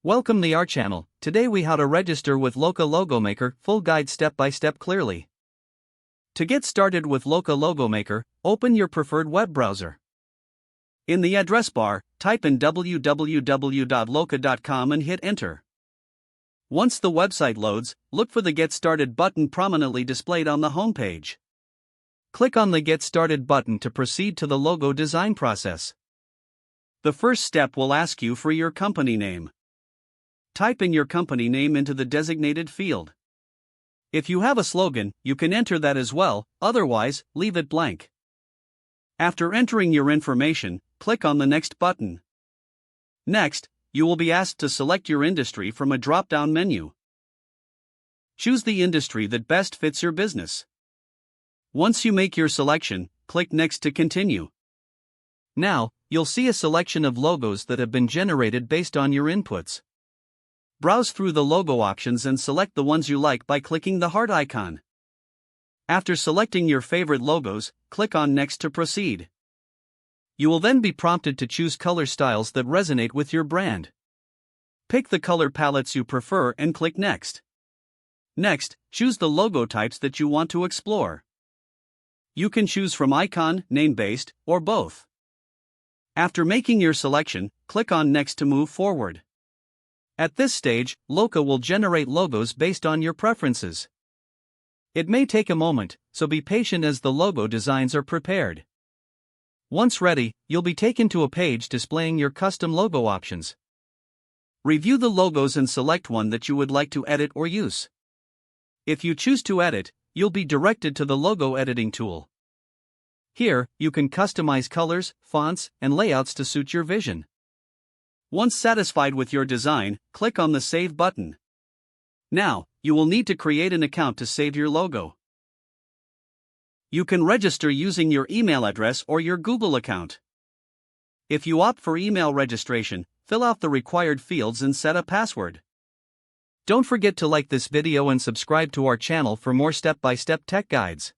Welcome to our channel. Today we how to register with Looka Logo Maker, full guide step by step clearly. To get started with Looka Logo Maker, open your preferred web browser. In the address bar, type in www.looka.com and hit enter. Once the website loads, look for the Get Started button prominently displayed on the homepage. Click on the Get Started button to proceed to the logo design process. The first step will ask you for your company name. Type in your company name into the designated field. If you have a slogan, you can enter that as well, otherwise, leave it blank. After entering your information, click on the Next button. Next, you will be asked to select your industry from a drop-down menu. Choose the industry that best fits your business. Once you make your selection, click Next to continue. Now, you'll see a selection of logos that have been generated based on your inputs. Browse through the logo options and select the ones you like by clicking the heart icon. After selecting your favorite logos, click on Next to proceed. You will then be prompted to choose color styles that resonate with your brand. Pick the color palettes you prefer and click Next. Next, choose the logo types that you want to explore. You can choose from icon, name-based, or both. After making your selection, click on Next to move forward. At this stage, Looka will generate logos based on your preferences. It may take a moment, so be patient as the logo designs are prepared. Once ready, you'll be taken to a page displaying your custom logo options. Review the logos and select one that you would like to edit or use. If you choose to edit, you'll be directed to the logo editing tool. Here, you can customize colors, fonts, and layouts to suit your vision. Once satisfied with your design, click on the Save button. Now, you will need to create an account to save your logo. You can register using your email address or your Google account. If you opt for email registration, fill out the required fields and set a password. Don't forget to like this video and subscribe to our channel for more step-by-step tech guides.